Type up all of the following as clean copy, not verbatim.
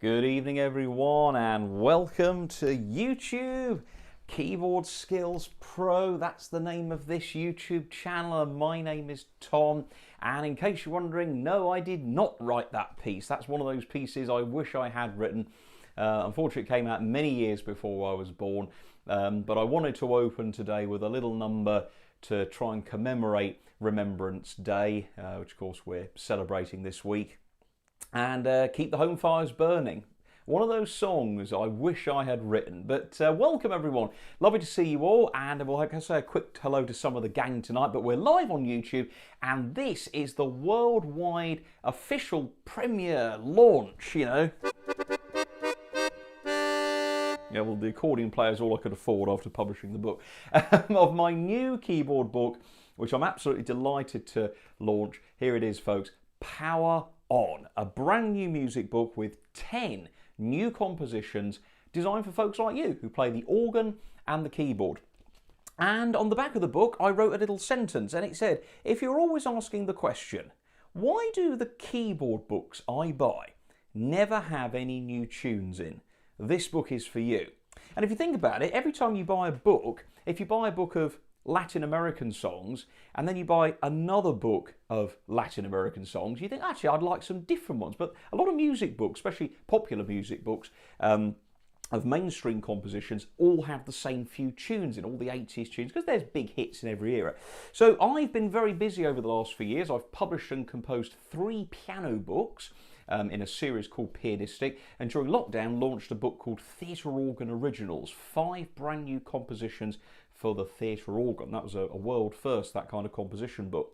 Good evening everyone and welcome to YouTube Keyboard Skills Pro. That's the name of this YouTube channel and my name is Tom, and in case you're wondering, no, I did not write that piece. That's one of those pieces I wish I had written. Unfortunately it came out many years before I was born, but I wanted to open today with a little number to try and commemorate Remembrance Day, which of course we're celebrating this week, and keep the home fires burning. One of those songs I wish I had written. But welcome everyone, lovely to see you all, and we'll say a quick hello to some of the gang tonight, but we're live on YouTube and this is the worldwide official premiere launch, you know. Yeah, well, the accordion player is all I could afford after publishing the book, of my new keyboard book, which I'm absolutely delighted to launch. Here it is, folks, Power On, a brand new music book with 10 new compositions designed for folks like you who play the organ and the keyboard. And on the back of the book, I wrote a little sentence and it said, if you're always asking the question, why do the keyboard books I buy never have any new tunes in? This book is for you. And if you think about it, every time you buy a book, if you buy a book of Latin American songs and then you buy another book of Latin American songs, you think, actually, I'd like some different ones. But a lot of music books, especially popular music books, of mainstream compositions all have the same few tunes in, all the 80s tunes, because there's big hits in every era. So I've been very busy over the last few years. I've published and composed 3 piano books in a series called Pianistic, and during lockdown launched a book called Theatre Organ Originals, 5 brand new compositions for the theatre organ. That was a world first, that kind of composition book.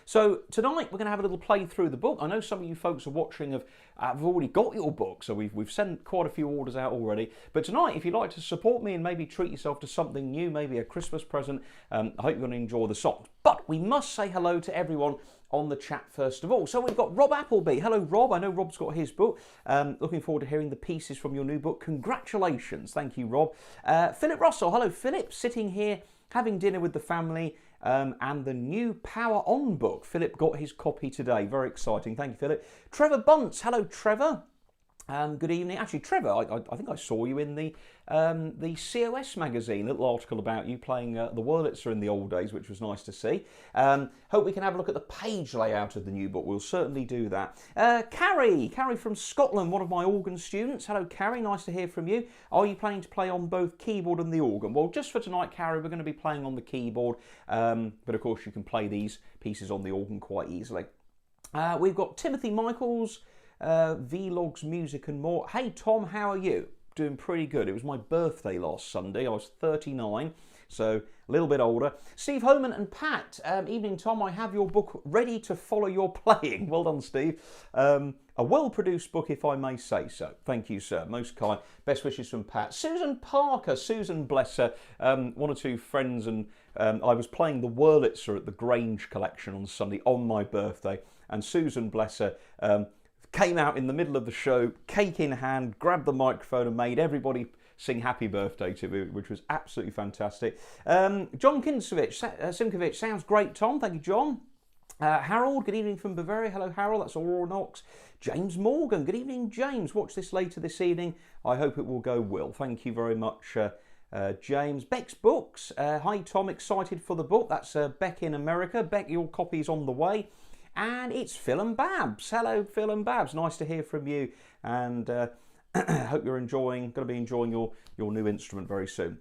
So tonight we're going to have a little play through the book. I know some of you folks are watching have already got your book, so we've sent quite a few orders out already. But tonight, if you'd like to support me and maybe treat yourself to something new, maybe a Christmas present, I hope you're going to enjoy the songs. But we must say hello to everyone on the chat first of all. So we've got Rob Appleby. Hello, Rob. I know Rob's got his book. Looking forward to hearing the pieces from your new book. Congratulations. Thank you, Rob. Philip Russell. Hello, Philip. Sitting here having dinner with the family. And the new Power On book. Philip got his copy today. Very exciting. Thank you, Philip. Trevor Bunce. Hello, Trevor. Good evening. Actually, Trevor, I think I saw you in the COS magazine, a little article about you playing the Wurlitzer in the old days, which was nice to see. Hope we can have a look at the page layout of the new book. We'll certainly do that. Carrie from Scotland, one of my organ students. Hello, Carrie. Nice to hear from you. Are you planning to play on both keyboard and the organ? Well, just for tonight, Carrie, we're going to be playing on the keyboard, but of course you can play these pieces on the organ quite easily. We've got Timothy Michaels, Vlogs, Music and More. Hey Tom, how are you? Doing pretty good. It was my birthday last Sunday. I was 39, so a little bit older. Steve Homan and Pat. Evening Tom, I have your book ready to follow your playing. Well done, Steve. A well-produced book, if I may say so. Thank you, sir. Most kind. Best wishes from Pat. Susan Parker. Susan, bless her. One or two friends, and I was playing the Wurlitzer at the Grange collection on Sunday on my birthday, and Susan, bless her, came out in the middle of the show, cake in hand, grabbed the microphone and made everybody sing happy birthday to me, which was absolutely fantastic. John Simkovich, sounds great, Tom. Thank you, John. Harold, good evening from Bavaria. Hello, Harold. That's Aurora Knox. James Morgan, good evening, James. Watch this later this evening. I hope it will go well. Thank you very much, James. Beck's Books. Hi, Tom. Excited for the book. That's Beck in America. Beck, your copy's on the way. And it's Phil and Babs. Hello, Phil and Babs. Nice to hear from you. And hope you're going to be enjoying your new instrument very soon.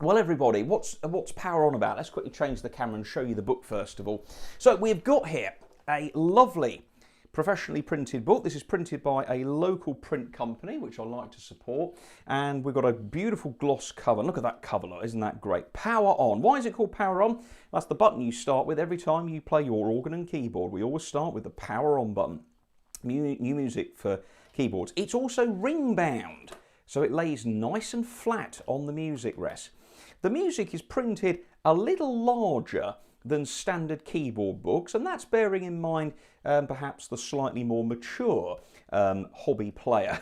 Well, everybody, what's Power On about? Let's quickly change the camera and show you the book first of all. So we've got here a lovely professionally printed book. This is printed by a local print company, which I like to support. And we've got a beautiful gloss cover. Look at that cover, look, isn't that great? Power On. Why is it called Power On? That's the button you start with every time you play your organ and keyboard. We always start with the Power On button. New music for keyboards. It's also ring bound, so it lays nice and flat on the music rest. The music is printed a little larger than standard keyboard books, and that's bearing in mind perhaps the slightly more mature hobby player.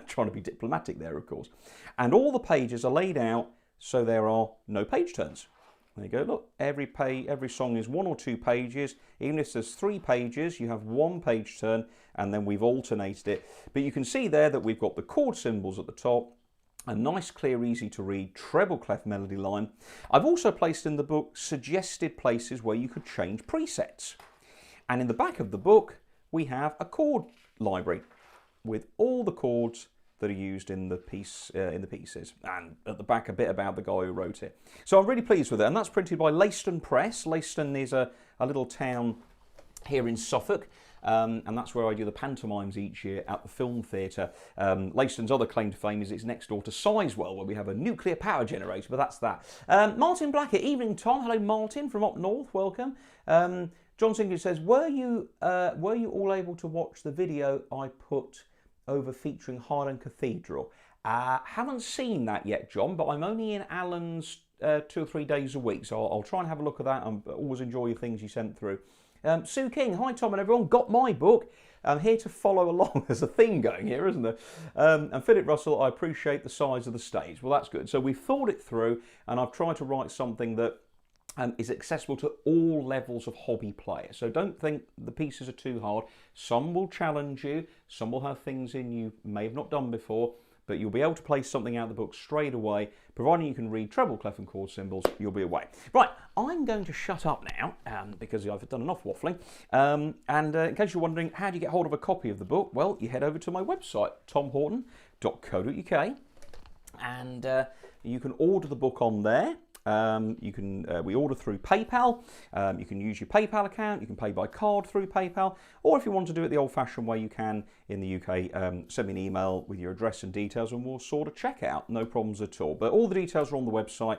Trying to be diplomatic there, of course. And all the pages are laid out so there are no page turns. There you go, look, every song is 1 or 2 pages. Even if there's 3 pages, you have 1 page turn, and then we've alternated it. But you can see there that we've got the chord symbols at the top, a nice, clear, easy to read treble clef melody line. I've also placed in the book suggested places where you could change presets. And in the back of the book, we have a chord library with all the chords that are used in the pieces, and at the back a bit about the guy who wrote it. So I'm really pleased with it, and that's printed by Leiston Press. Leiston is a little town here in Suffolk, and that's where I do the pantomimes each year at the film theatre. Leiston's other claim to fame is it's next door to Sizewell, where we have a nuclear power generator, but that's that. Martin Blackett, evening Tom. Hello Martin from up north, welcome. John Singer says, were you all able to watch the video I put over featuring Highland Cathedral? Haven't seen that yet, John, but I'm only in Alan's 2 or 3 days a week, so I'll try and have a look at that. I always enjoy your things you sent through. Sue King, hi Tom and everyone, got my book. I'm here to follow along. There's a theme going here, isn't there? And Philip Russell, I appreciate the size of the stage. Well, that's good. So we've thought it through, and I've tried to write something that is accessible to all levels of hobby players. So don't think the pieces are too hard. Some will challenge you, some will have things in you may have not done before, but you'll be able to play something out of the book straight away. Providing you can read treble clef and chord symbols, you'll be away. Right, I'm going to shut up now because I've done enough waffling. In case you're wondering, how do you get hold of a copy of the book? Well, you head over to my website, tomhorton.co.uk, and you can order the book on there. We order through PayPal. You can use your PayPal account. You can pay by card through PayPal, or if you want to do it the old-fashioned way, you can in the UK. Send me an email with your address and details, and we'll sort a checkout. No problems at all. But all the details are on the website.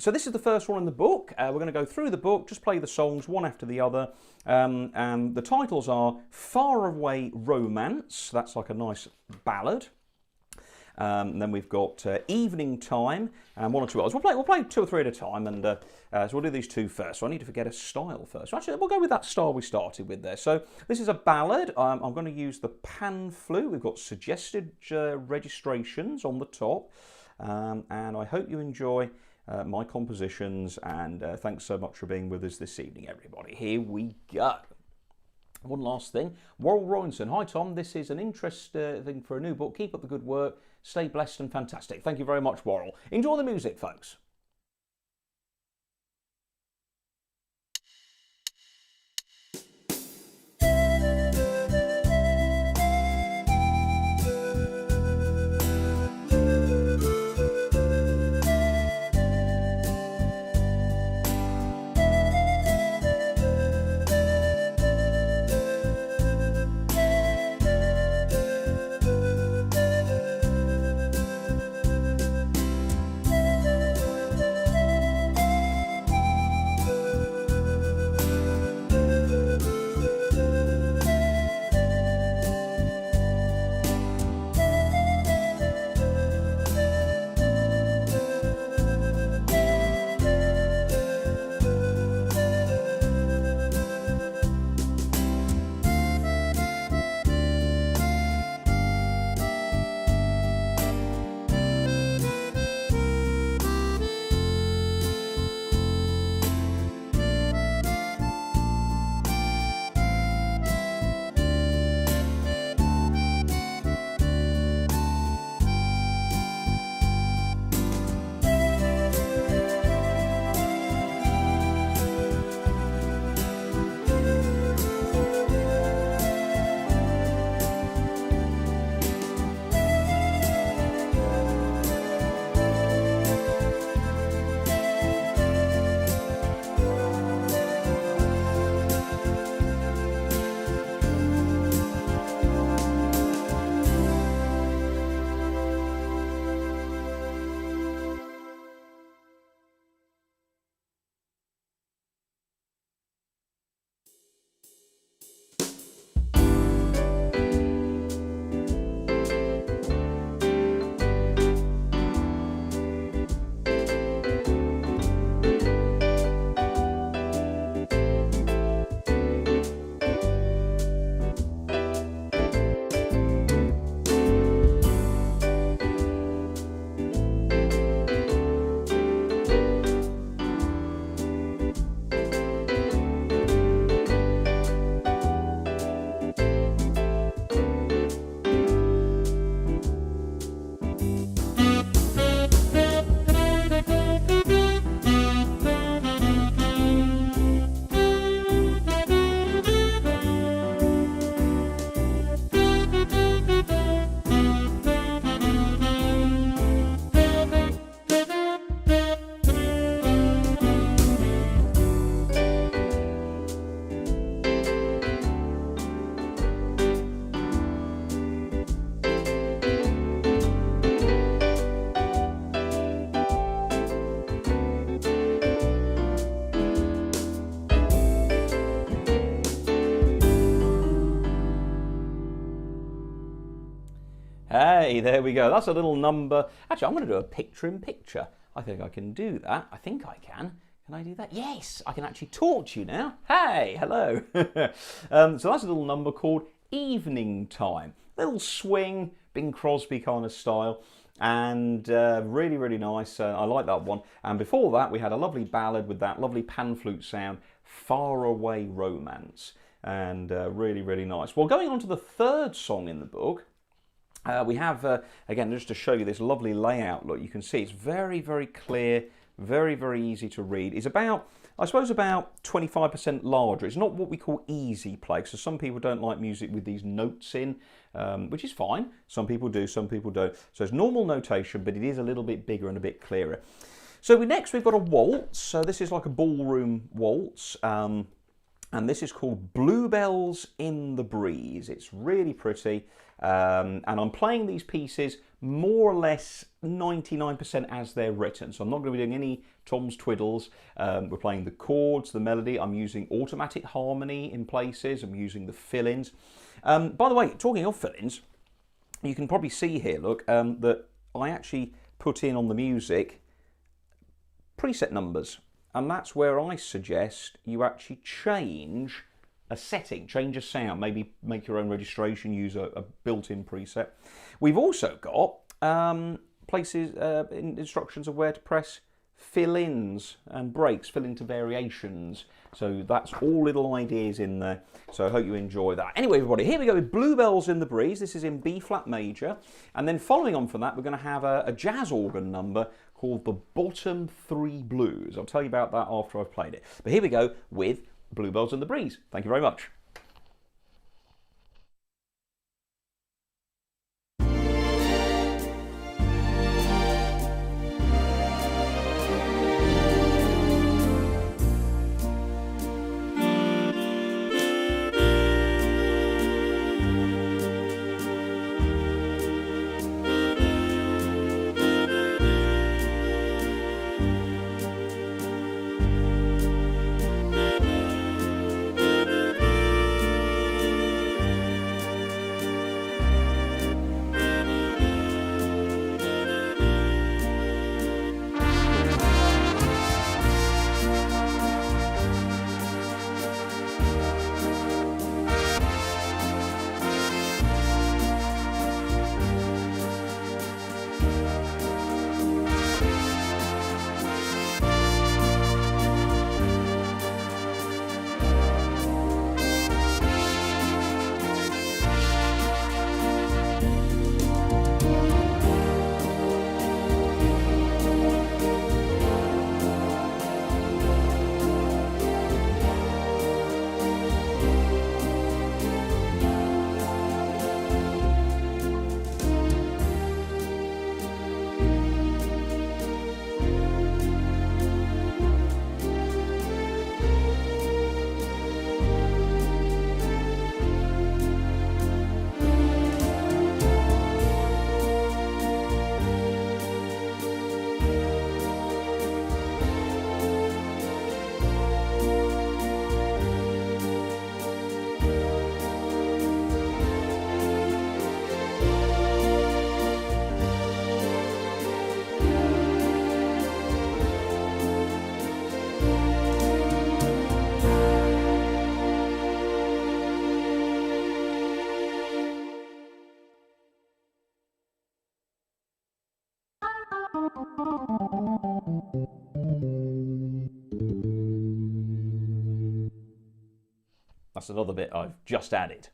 So this is the first one in the book. We're going to go through the book, just play the songs one after the other. And the titles are Faraway Romance. That's like a nice ballad. And then we've got Evening Time and 1 or 2 others. We'll play 2 or 3 at a time, and so we'll do these 2 first. So I need to forget a style first. Actually, we'll go with that style we started with there. So this is a ballad. I'm going to use the pan flute. We've got suggested registrations on the top, and I hope you enjoy my compositions. And thanks so much for being with us this evening, everybody. Here we go. One last thing, Worrell Robinson. Hi Tom, this is an interesting for a new book. Keep up the good work. Stay blessed and fantastic. Thank you very much, Worrell. Enjoy the music, folks. Hey, there we go. That's a little number. Actually, I'm going to do a picture-in-picture. I think I can do that. I think I can. Can I do that? Yes, I can actually talk to you now. Hey, hello. So that's a little number called Evening Time. Little swing, Bing Crosby kind of style. And really, really nice. I like that one. And before that, we had a lovely ballad with that lovely pan flute sound, Faraway Romance. And really, really nice. Well, going on to the third song in the book, we have, again, just to show you this lovely layout look, you can see it's very, very clear, very, very easy to read. It's about, I suppose, about 25% larger. It's not what we call easy play, so some people don't like music with these notes in, which is fine. Some people do, some people don't. So it's normal notation, but it is a little bit bigger and a bit clearer. So next we've got a waltz. So this is like a ballroom waltz. And this is called Bluebells in the Breeze. It's really pretty. And I'm playing these pieces more or less 99% as they're written. So I'm not going to be doing any toms twiddles. We're playing the chords, the melody. I'm using automatic harmony in places. I'm using the fill-ins. By the way, talking of fill-ins, you can probably see here, look, that I actually put in on the music preset numbers. And that's where I suggest you actually change a setting, change a sound, maybe make your own registration, use a built-in preset. We've also got places, instructions of where to press fill-ins and breaks, fill into variations. So that's all little ideas in there. So I hope you enjoy that. Anyway, everybody, here we go with Bluebells in the Breeze. This is in B flat major. And then following on from that, we're going to have a jazz organ number called the Bottom Three Blues. I'll tell you about that after I've played it. But here we go with Bluebells in the Breeze. Thank you very much. That's another bit I've just added.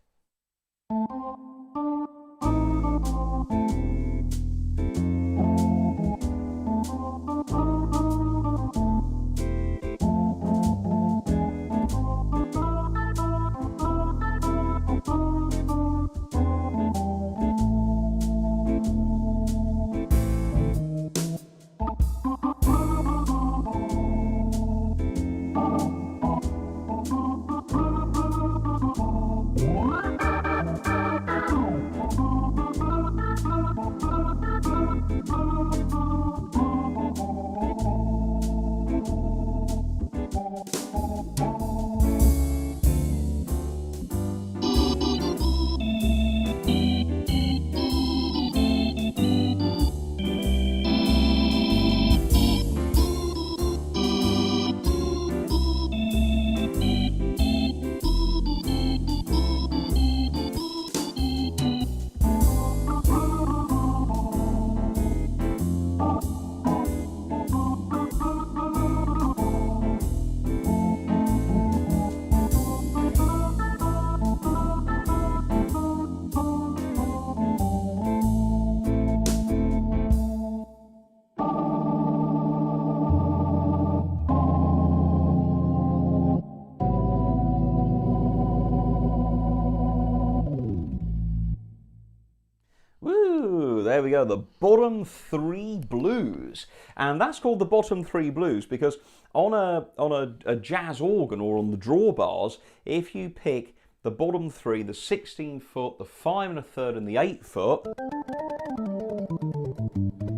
there we go, the bottom three blues. And that's called the bottom three blues because on a jazz organ or on the drawbars, if you pick the bottom three, the 16 foot, the 5 1/3 and the 8 foot,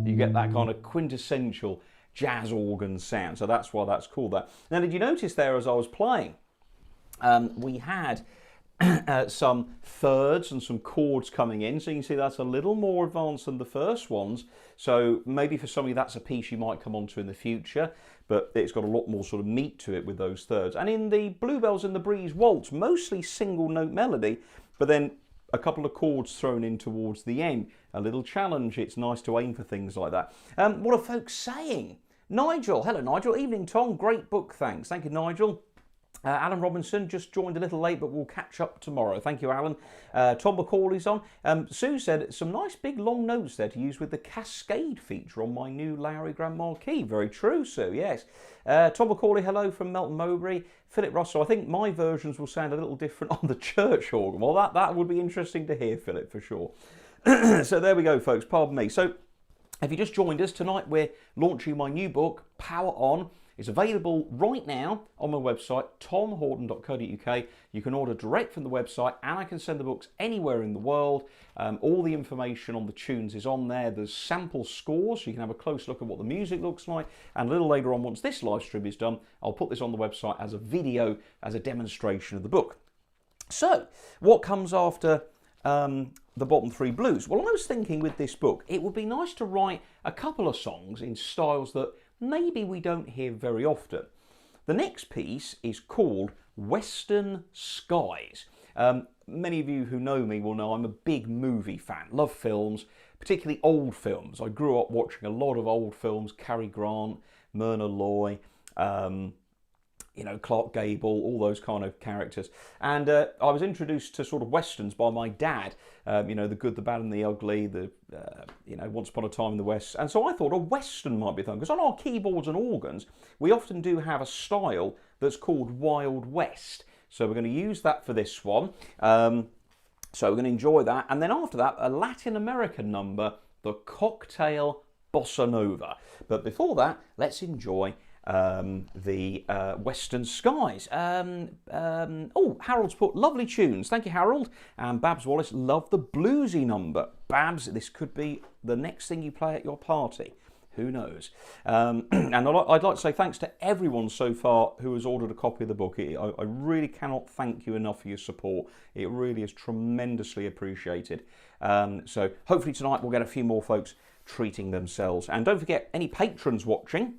you get that kind of quintessential jazz organ sound. So that's why that's called that. Now, did you notice there as I was playing, we had some thirds and some chords coming in, so you can see that's a little more advanced than the first ones. So maybe for somebody that's a piece you might come onto in the future, but it's got a lot more sort of meat to it with those thirds. And in the Bluebells and the Breeze Waltz, mostly single note melody, but then a couple of chords thrown in towards the end. A little challenge. It's nice to aim for things like that. What are folks saying? Nigel, hello Nigel. Evening Tom, great book, thanks. Thank you Nigel. Alan Robinson just joined a little late, but we'll catch up tomorrow. Thank you, Alan. Tom McCauley's on. Sue said, some nice big long notes there to use with the Cascade feature on my new Lowry Grand Marquis. Very true, Sue, yes. Tom McCauley, hello from Melton Mowbray. Philip Russell, I think my versions will sound a little different on the church organ. Well, that would be interesting to hear, Philip, for sure. So there we go, folks. Pardon me. So if you just joined us, tonight we're launching my new book, Power On. It's available right now on my website, tomhorton.co.uk. You can order direct from the website and I can send the books anywhere in the world. All the information on the tunes is on there. There's sample scores, so you can have a close look at what the music looks like. And a little later on, once this live stream is done, I'll put this on the website as a video, as a demonstration of the book. So, what comes after the bottom three blues? Well, I was thinking with this book, it would be nice to write a couple of songs in styles that maybe we don't hear very often. The next piece is called Western Skies. Many of you who know me will know I'm a big movie fan, love films, particularly old films. I grew up watching a lot of old films, Cary Grant, Myrna Loy, you know, Clark Gable, all those kind of characters. And I was introduced to sort of westerns by my dad, you know, The Good, the Bad and the Ugly, you know, Once Upon a Time in the West. And so I thought a western might be a thing, because on our keyboards and organs, we often do have a style that's called Wild West. So we're going to use that for this one. So we're going to enjoy that. And then after that, a Latin American number, the Cocktail Bossanova. But before that, let's enjoy the Western Skies. Oh, Harold's put lovely tunes. Thank you, Harold. And Babs Wallace loved the bluesy number. Babs, this could be the next thing you play at your party. Who knows? And I'd like to say thanks to everyone so far who has ordered a copy of the book. I really cannot thank you enough for your support. It really is tremendously appreciated. So hopefully tonight we'll get a few more folks treating themselves. And don't forget, any patrons watching,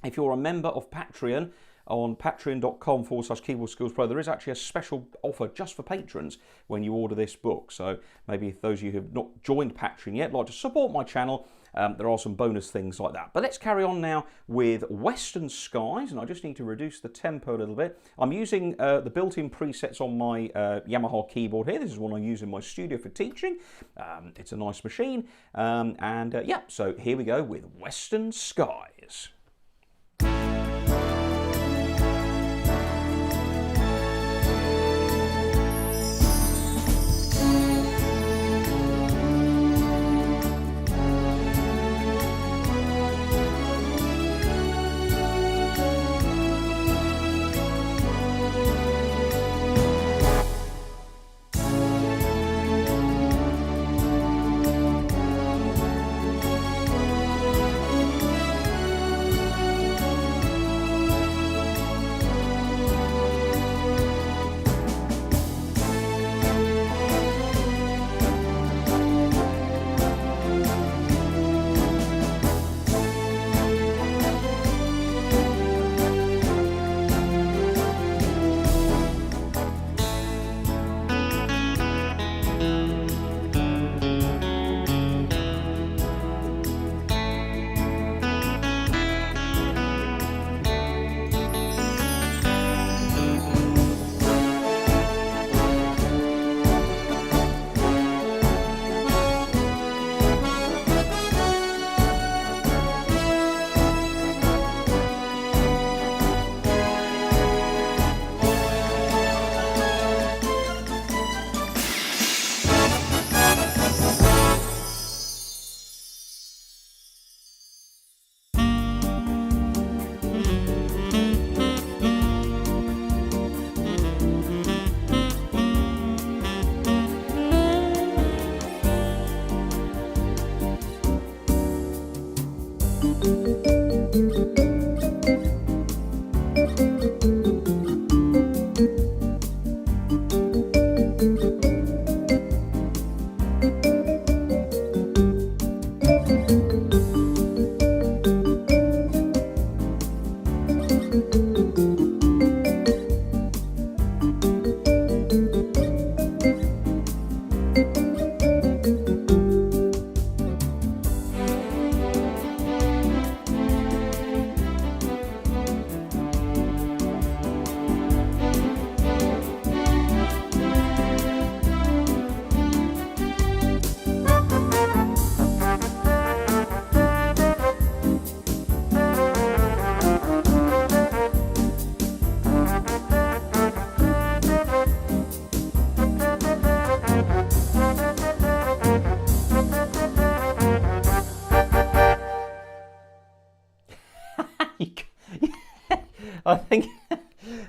if you're a member of Patreon, on patreon.com/Keyboard Skills Pro, there is actually a special offer just for patrons when you order this book. So maybe if those of you who have not joined Patreon yet, like to support my channel, there are some bonus things like that. But let's carry on now with Western Skies, and I just need to reduce the tempo a little bit. I'm using the built-in presets on my Yamaha keyboard here. This is one I use in my studio for teaching. It's a nice machine. Yeah, so here we go with Western Skies.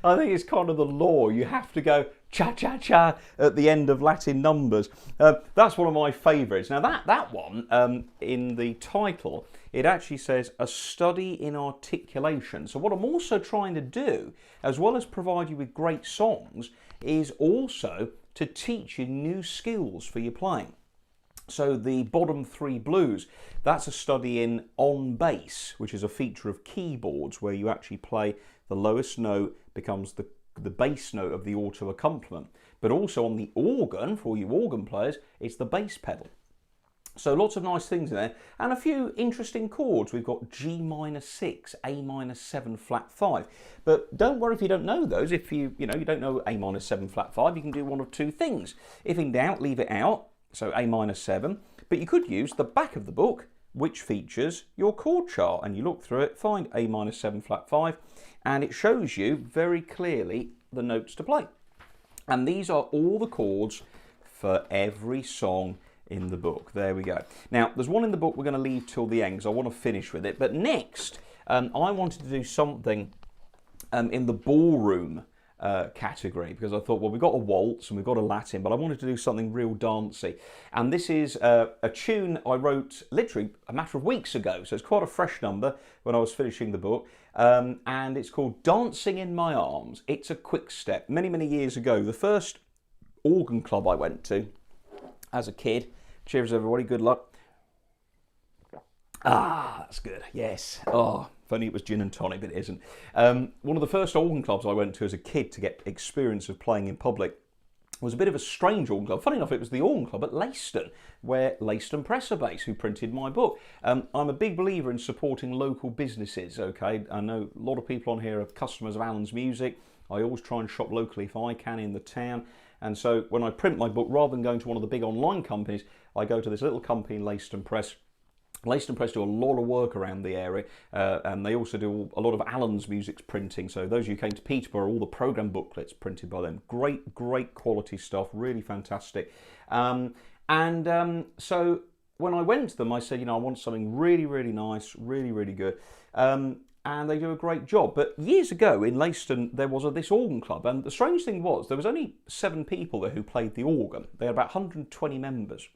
I think it's kind of the law. You have to go cha-cha-cha at the end of Latin numbers. That's one of my favourites. Now that one, in the title, it actually says a study in articulation. So what I'm also trying to do, as well as provide you with great songs, is also to teach you new skills for your playing. So the bottom three blues, that's a study in on bass, which is a feature of keyboards where you actually play the lowest note becomes the bass note of the auto accompaniment. But also on the organ, for all you organ players, it's the bass pedal. So lots of nice things in there, and a few interesting chords. We've got G minor 6, A minor 7, flat 5. But don't worry if you don't know those. If you don't know A minor 7, flat 5, you can do one of two things. If in doubt, leave it out. So A minor 7. But you could use the back of the book, which features your chord chart, and you look through it, find A minor 7, flat 5, and it shows you very clearly the notes to play. And these are all the chords for every song in the book. There we go. Now, there's one in the book we're going to leave till the end because I want to finish with it. But next, I wanted to do something in the ballroom category, because I thought, well, we've got a waltz and we've got a Latin, but I wanted to do something real dancey. And this is a tune I wrote literally a matter of weeks ago, so it's quite a fresh number when I was finishing the book. And it's called Dancing in My Arms. It's a quick step. Many, many years ago, the first organ club I went to as a kid. Cheers, everybody. Good luck. Ah, that's good. Yes. Oh, if only it was gin and tonic, but it isn't. One of the first organ clubs I went to as a kid to get experience of playing in public was a bit of a strange organ club. Funny enough, it was the organ club at Leiston, where Leiston Press are based, who printed my book. I'm a big believer in supporting local businesses, okay? I know a lot of people on here are customers of Alan's Music. I always try and shop locally if I can in the town. And so when I print my book, rather than going to one of the big online companies, I go to this little company, Leiston Press. Leiston Press do a lot of work around the area, and they also do a lot of Alan's Music's printing. So those of you who came to Peterborough, all the programme booklets printed by them. Great, great quality stuff, really fantastic. So when I went to them, I said, I want something really, really nice, really, really good. And they do a great job. But years ago in Leiston, there was this organ club, and the strange thing was there was only 7 people there who played the organ. They had about 120 members.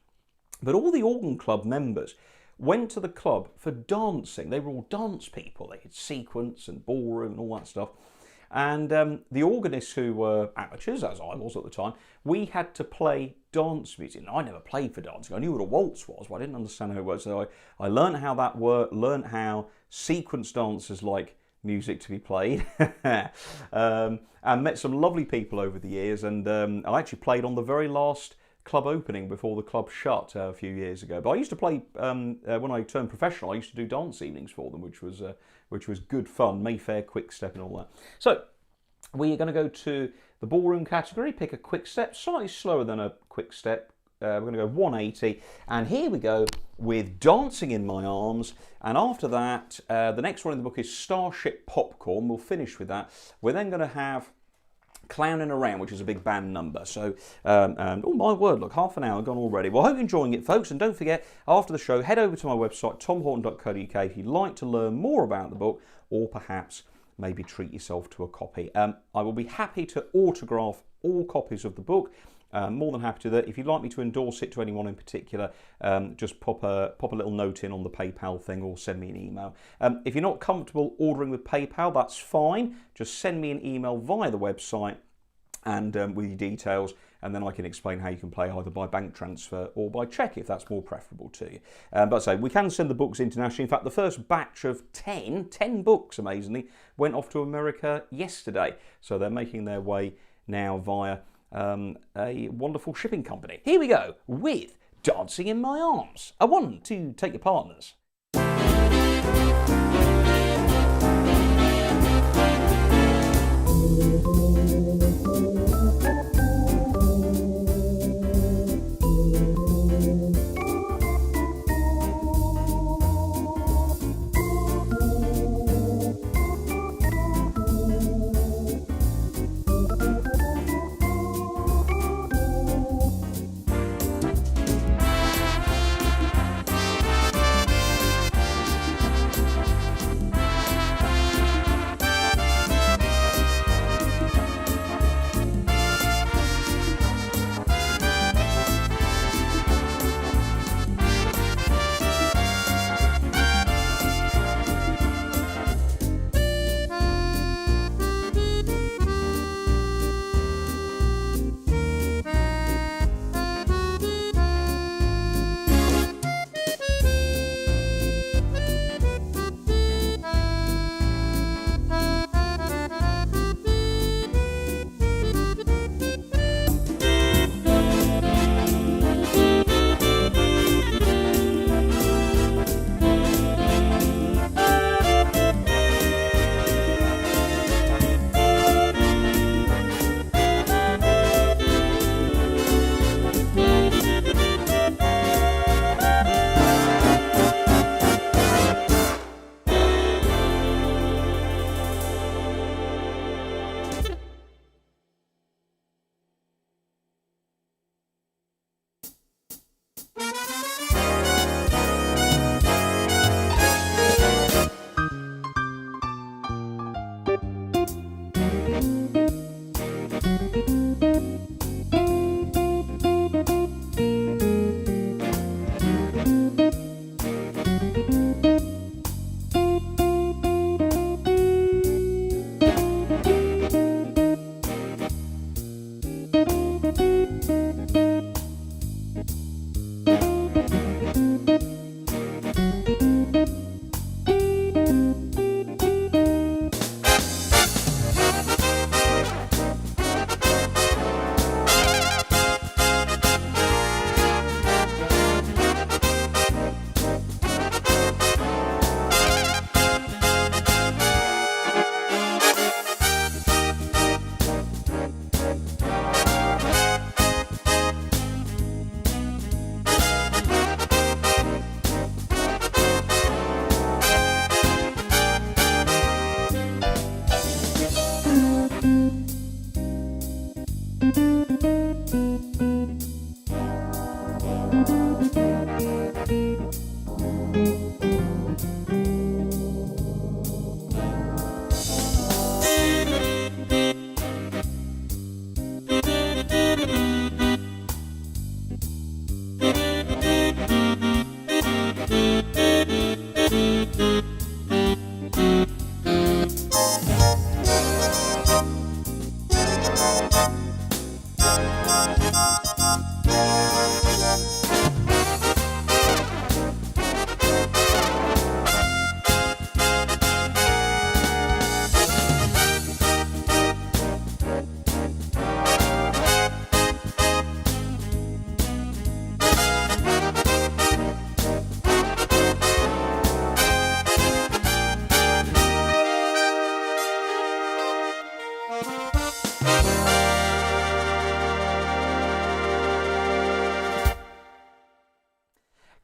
But all the organ club members went to the club for dancing. They were all dance people. They had sequence and ballroom and all that stuff. And the organists, who were amateurs, as I was at the time, we had to play dance music. And I never played for dancing. I knew what a waltz was, but I didn't understand how it worked. So I learned how that worked, learned how sequence dancers like music to be played, and met some lovely people over the years. And I actually played on the very last club opening before the club shut a few years ago. But I used to play, when I turned professional, I used to do dance evenings for them, which was good fun, Mayfair, quick step and all that. So we are going to go to the ballroom category, pick a quick step, slightly slower than a quick step. We're going to go 180, and here we go with Dancing in My Arms. And after that, the next one in the book is Starship Popcorn. We'll finish with that. We're then going to have Clownin Around, which is a big band number. So, oh my word, look, half an hour gone already. Well, I hope you're enjoying it, folks. And don't forget, after the show, head over to my website, tomhorton.co.uk, if you'd like to learn more about the book, or perhaps maybe treat yourself to a copy. I will be happy to autograph all copies of the book. More than happy to that. If you'd like me to endorse it to anyone in particular, just pop a little note in on the PayPal thing, or send me an email. If you're not comfortable ordering with PayPal, that's fine. Just send me an email via the website and with your details, and then I can explain how you can pay either by bank transfer or by cheque if that's more preferable to you. But I say, we can send the books internationally. In fact, the first batch of 10 books, amazingly, went off to America yesterday. So they're making their way now via a wonderful shipping company. Here we go with Dancing in My Arms. A one to take your partners.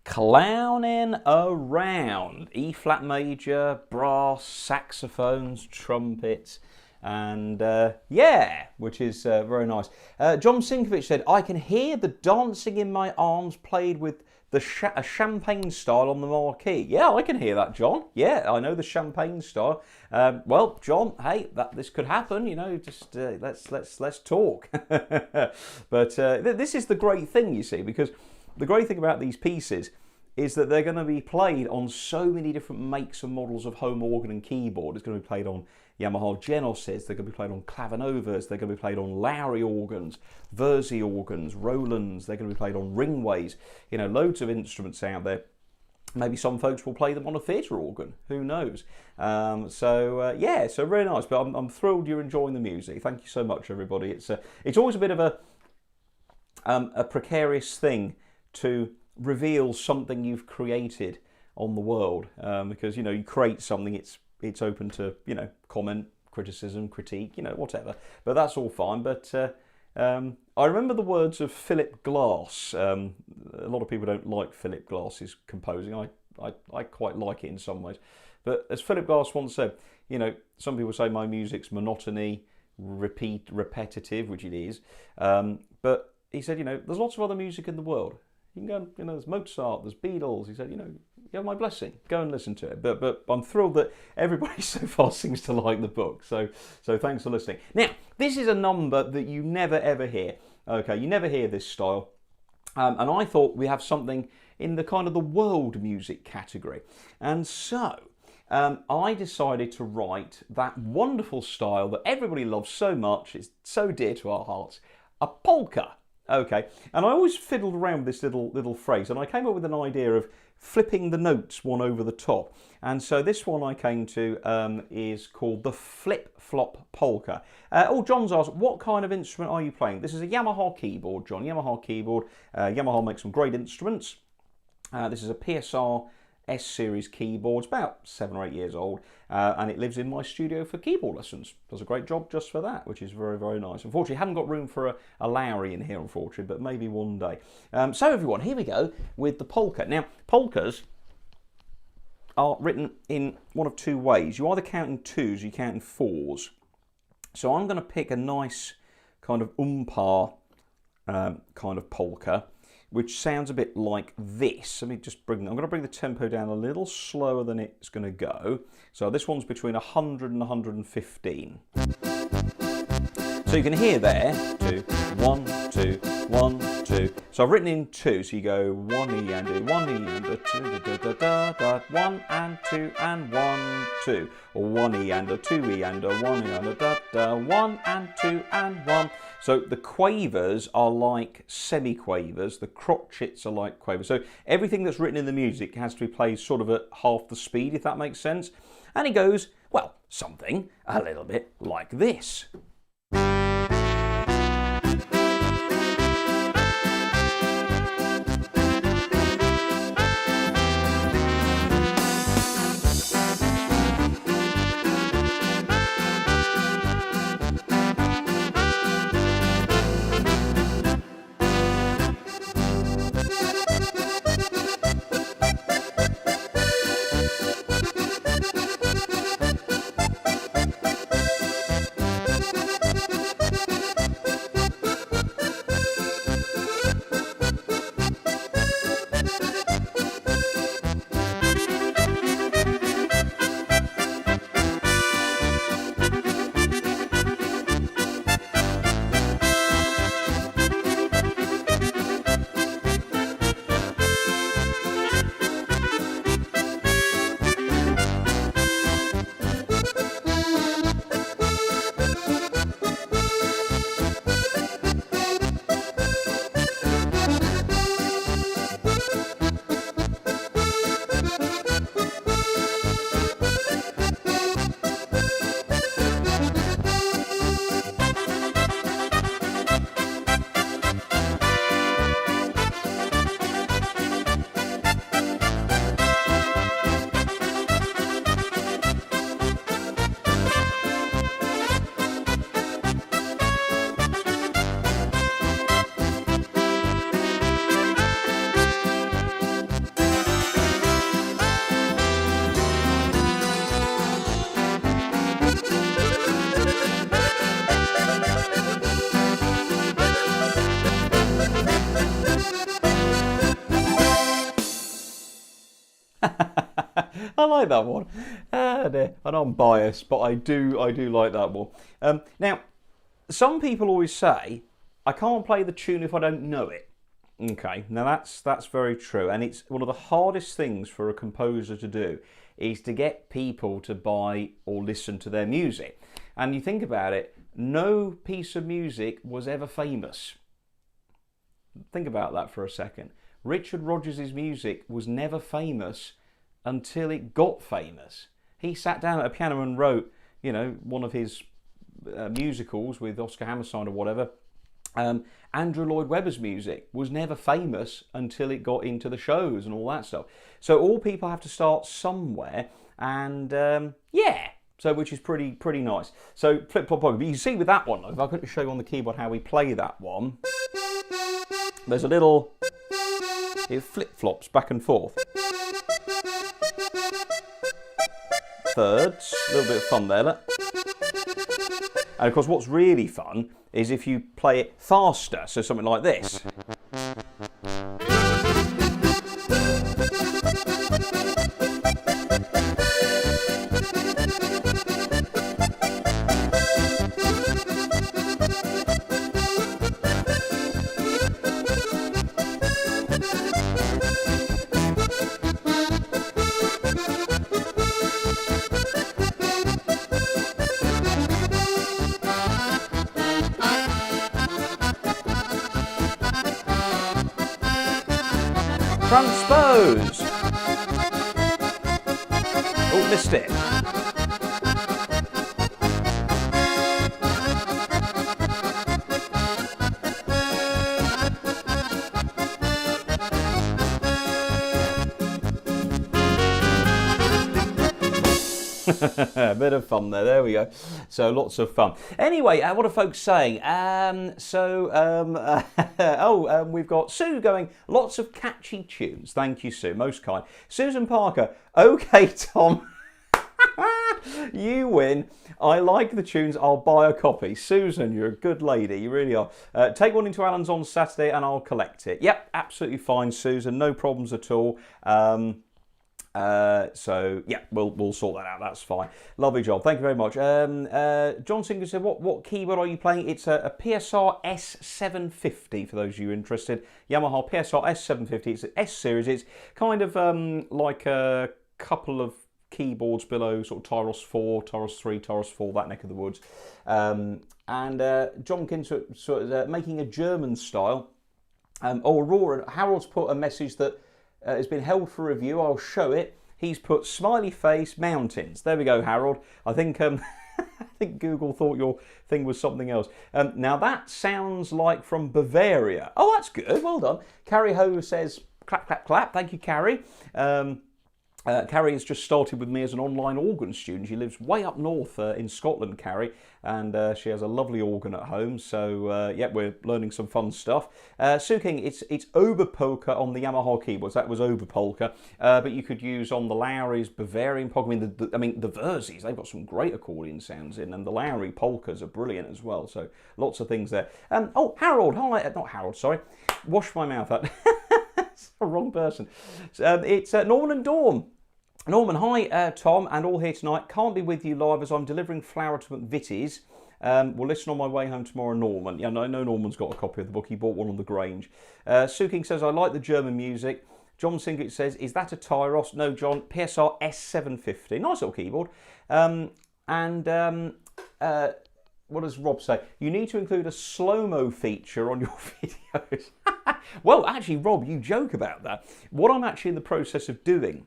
Clownin Around, E flat major, brass, saxophones, trumpets, and yeah, which is very nice. John Sinkovich said, I can hear the Dancing in My Arms played with the champagne style on the marquee. Yeah, I can hear that, John. Yeah, I know the champagne style. Well, John, hey, this could happen. You know, just let's talk. But this is the great thing, you see, because the great thing about these pieces is that they're going to be played on so many different makes and models of home organ and keyboard. It's going to be played on Yamaha Genoses, they're going to be played on Clavinovas, they're going to be played on Lowry organs, Verzi organs, Rolands, they're going to be played on Ringways, you know, loads of instruments out there. Maybe some folks will play them on a theatre organ. Who knows? Yeah, so really nice. But I'm thrilled you're enjoying the music. Thank you so much, everybody. It's always a bit of a precarious thing to reveal something you've created on the world, because you create something. It's open to comment, criticism, critique, whatever. But that's all fine. But I remember the words of Philip Glass. A lot of people don't like Philip Glass's composing. I quite like it in some ways. But as Philip Glass once said, some people say my music's monotony, repetitive, which it is. But he said, there's lots of other music in the world. You can go, there's Mozart, there's Beatles. He said, you have my blessing. Go and listen to it. But I'm thrilled that everybody so far seems to like the book. So thanks for listening. Now, this is a number that you never ever hear. Okay, you never hear this style. And I thought we have something in the kind of the world music category. And so I decided to write that wonderful style that everybody loves so much. It's so dear to our hearts. A polka. Okay, and I always fiddled around with this little phrase, and I came up with an idea of flipping the notes one over the top. And so this one I came to is called the flip-flop polka. John's asked, what kind of instrument are you playing? This is a Yamaha keyboard, John. Yamaha keyboard. Yamaha makes some great instruments. This is a PSR S-Series keyboard. It's about 7 or 8 years old, and it lives in my studio for keyboard lessons. Does a great job just for that, which is very, very nice. Unfortunately, I haven't got room for a Lowry in here, unfortunately, but maybe one day. So everyone, here we go with the polka. Now, polkas are written in one of two ways. You either count in twos or you count in fours. So I'm going to pick a nice kind of umpar kind of polka, which sounds a bit like this. I'm going to bring the tempo down a little slower than it's going to go. So this one's between 100 and 115. So you can hear there, 2, 1, 2, 1, 2. So I've written in 2, so you go 1 E and a 1 E and a 2, da, da, da, da, 1 and 2 and 1, 2. Or 1 E and a 2 E and a 1 E and a da, da, 1 and 2 and 1. So the quavers are like semi-quavers, the crotchets are like quavers. So everything that's written in the music has to be played sort of at half the speed, if that makes sense. And it goes, well, something a little bit like this. I like that one. And I'm biased, but I do like that one. Now, some people always say, I can't play the tune if I don't know it. Okay, now that's very true, and it's one of the hardest things for a composer to do is to get people to buy or listen to their music. And you think about it, no piece of music was ever famous. Think about that for a second. Richard Rodgers' music was never famous until it got famous. He sat down at a piano and wrote, you know, one of his musicals with Oscar Hammerstein or whatever. Andrew Lloyd Webber's music was never famous until it got into the shows and all that stuff. So all people have to start somewhere, and yeah, so which is pretty nice. So flip flop polka. But you can see with that one, if I could show you on the keyboard how we play that one, there's a little, it flip flops back and forth. Thirds, a little bit of fun there. Look. And of course, what's really fun is if you play it faster, so something like this. Transpose. Oh, missed it. A bit of fun there we go. So lots of fun. Anyway, what are folks saying? We've got Sue going, lots of catchy tunes. Thank you, Sue, most kind. Susan Parker, okay, Tom. You win. I like the tunes. I'll buy a copy. Susan, you're a good lady. You really are. Take one into Alan's on Saturday and I'll collect it. Yep, absolutely fine, Susan. No problems at all. So yeah, we'll sort that out. That's fine. Lovely job. Thank you very much. John Singer said, "What keyboard are you playing?" It's a PSR S750 for those of you interested. Yamaha PSR S750. It's an S series. It's kind of like a couple of keyboards below, sort of Tyros 4, Tyros 3, Tyros 4, that neck of the woods. John Kinser sort of making a German style. Aurora Harold's put a message that. It's been held for review. I'll show it. He's put smiley face mountains. There we go, Harold. I think I think Google thought your thing was something else. Now that sounds like from Bavaria. Oh, that's good. Well done. Carrie Ho says clap, clap, clap. Thank you, Carrie. Carrie has just started with me as an online organ student. She lives way up north in Scotland, Carrie, and she has a lovely organ at home. So yeah, we're learning some fun stuff. Sue King, it's Ober Polka on the Yamaha keyboards. That was Ober Polka, but you could use on the Lowry's Bavarian polka. I mean the Verzies, they've got some great accordion sounds in, and the Lowry polkas are brilliant as well. So lots of things there. Oh, Harold, hi, not Harold, sorry. Wash my mouth out. It's the wrong person. It's Norman and Dawn. Norman, hi, Tom, and all here tonight. Can't be with you live as I'm delivering flour to McVitie's. We'll listen on my way home tomorrow, Norman. Yeah, I know Norman's got a copy of the book. He bought one on the Grange. Sue King says, I like the German music. John Singett says, is that a Tyros? No, John, PSR S750. Nice little keyboard. What does Rob say? You need to include a slow-mo feature on your videos. Well, actually, Rob, you joke about that. What I'm actually in the process of doing,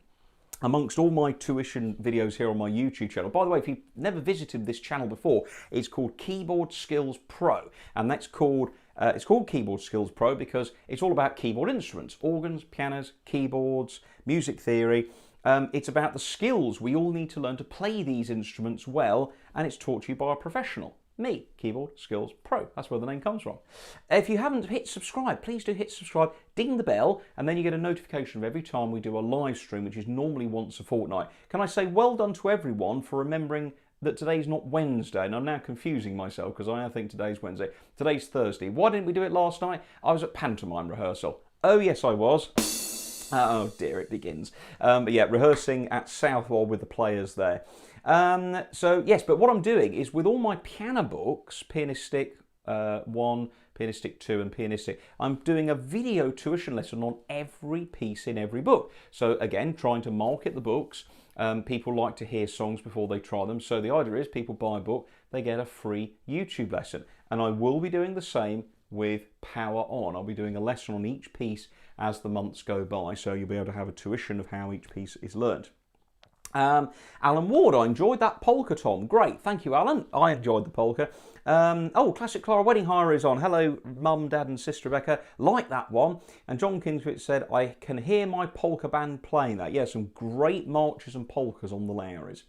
amongst all my tuition videos here on my YouTube channel. By the way, if you've never visited this channel before, it's called Keyboard Skills Pro, and that's called it's called Keyboard Skills Pro because it's all about keyboard instruments, organs, pianos, keyboards, music theory. It's about the skills we all need to learn to play these instruments well, and it's taught to you by a professional. Me, Keyboard Skills Pro. That's where the name comes from. If you haven't hit subscribe, please do hit subscribe, ding the bell, and then you get a notification of every time we do a live stream, which is normally once a fortnight. Can I say well done to everyone for remembering that today's not Wednesday, and I'm now confusing myself because I think today's Wednesday. Today's Thursday. Why didn't we do it last night? I was at pantomime rehearsal. Oh yes, I was. Oh dear, it begins. But yeah, rehearsing at Southwold with the players there. So yes, but what I'm doing is with all my piano books, Pianistic 1, Pianistic 2 and Pianistic, I'm doing a video tuition lesson on every piece in every book. So again, trying to market the books. People like to hear songs before they try them. So the idea is people buy a book, they get a free YouTube lesson. And I will be doing the same with Power On. I'll be doing a lesson on each piece as the months go by, so you'll be able to have a tuition of how each piece is learnt. Alan Ward, I enjoyed that polka, Tom. Great, thank you, Alan. I enjoyed the polka. Classic Clara Wedding Hire is on. Hello, Mum, Dad and Sister Rebecca. Like that one. And John Kingswich said, I can hear my polka band playing that. Yeah, some great marches and polkas on the Lowrys.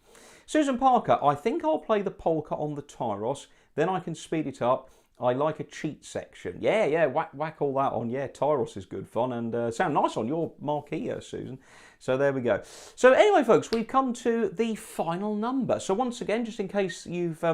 Susan Parker, I think I'll play the polka on the Tyros, then I can speed it up. I like a cheat section. Yeah, whack all that on. Yeah, Tyros is good fun and sound nice on your marquee, Susan. So there we go. So anyway, folks, we've come to the final number. So once again, just in case you've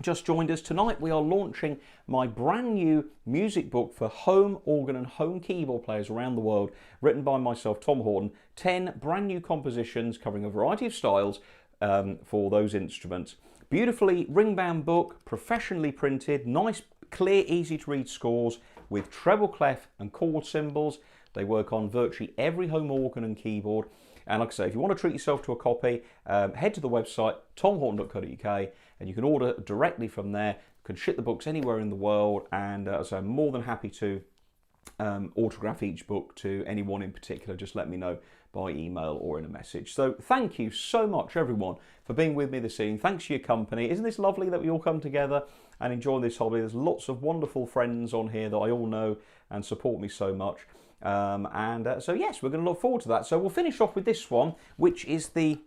just joined us tonight, we are launching my brand new music book for home organ and home keyboard players around the world, written by myself, Tom Horton. 10 brand new compositions covering a variety of styles for those instruments. Beautifully ring-bound book, professionally printed, nice, clear, easy to read scores with treble clef and chord symbols. They work on virtually every home organ and keyboard. And like I say, if you want to treat yourself to a copy, head to the website tomhorton.co.uk and you can order directly from there. You can ship the books anywhere in the world, and so I'm more than happy to autograph each book to anyone in particular. Just let me know by email or in a message. So thank you so much, everyone, for being with me this evening. Thanks for your company. Isn't this lovely that we all come together and enjoy this hobby? There's lots of wonderful friends on here that I all know and support me so much. So yes, we're going to look forward to that. So we'll finish off with this one, which is I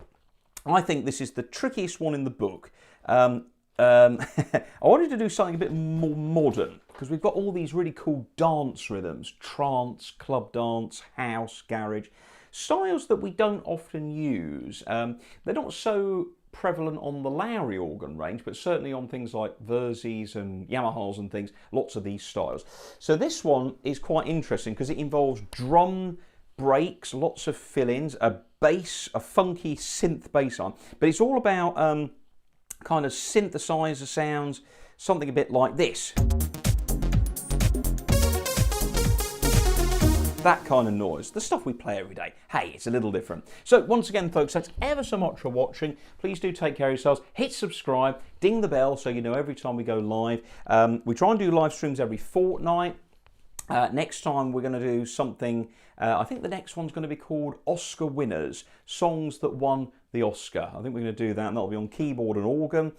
think this is the trickiest one in the book. I wanted to do something a bit more modern, because we've got all these really cool dance rhythms: trance, club dance, house, garage, styles that we don't often use. They're not so prevalent on the Lowry organ range, but certainly on things like Verzys and Yamahas and things, lots of these styles. So this one is quite interesting because it involves drum breaks, lots of fill-ins, a bass, a funky synth bass line, but it's all about kind of synthesizer sounds, something a bit like this. That kind of noise, the stuff we play every day. Hey, it's a little different. So once again, folks, thanks ever so much for watching. Please do take care of yourselves. Hit subscribe, ding the bell so you know every time we go live. We try and do live streams every fortnight. Next time we're going to do something, I think the next one's going to be called Oscar Winners, songs that won the Oscar. I think we're going to do that, and that'll be on keyboard and organ.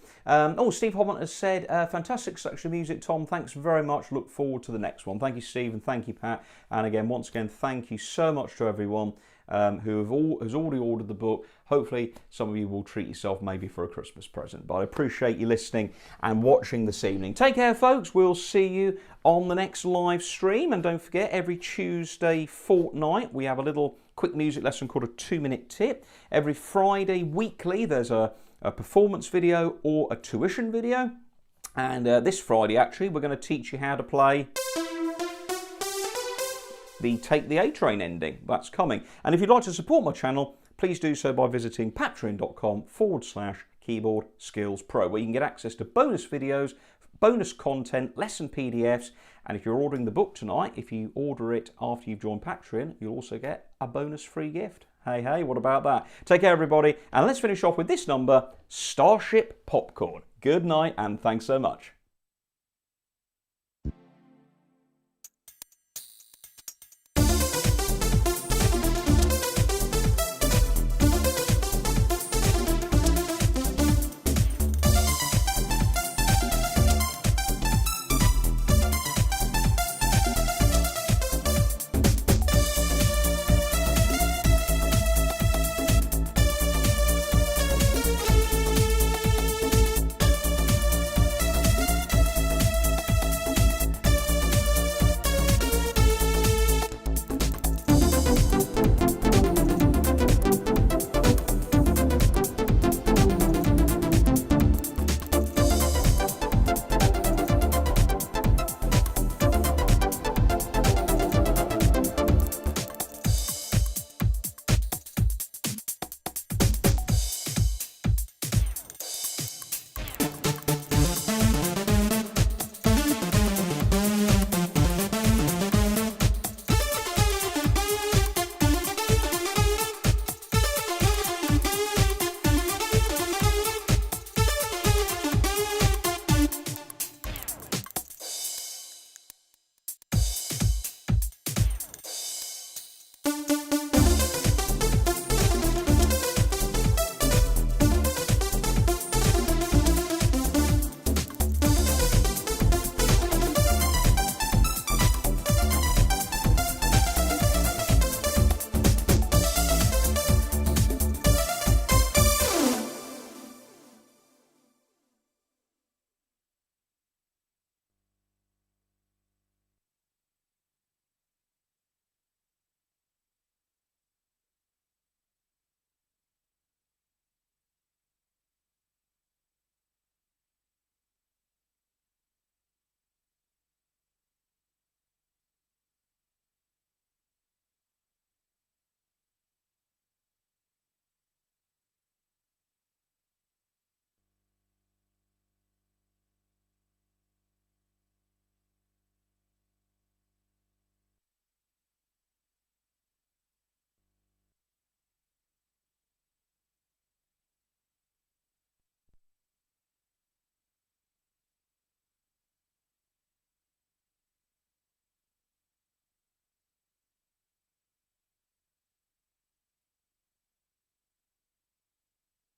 Steve Hobbant has said, fantastic selection of music, Tom. Thanks very much. Look forward to the next one. Thank you, Steve, and thank you, Pat. And again, once again, thank you so much to everyone who has already ordered the book. Hopefully, some of you will treat yourself maybe for a Christmas present. But I appreciate you listening and watching this evening. Take care, folks. We'll see you on the next live stream. And don't forget, every Tuesday fortnight, we have a little quick music lesson called a 2-minute tip. Every Friday weekly, there's a performance video or a tuition video. And this Friday, actually, we're going to teach you how to play the Take the A Train ending. That's coming. And if you'd like to support my channel, please do so by visiting patreon.com/keyboard skills pro, where you can get access to bonus videos, bonus content, lesson PDFs, and if you're ordering the book tonight, if you order it after you've joined Patreon, you'll also get a bonus free gift. Hey, what about that? Take care, everybody, and let's finish off with this number, Starship Popcorn. Good night, and thanks so much.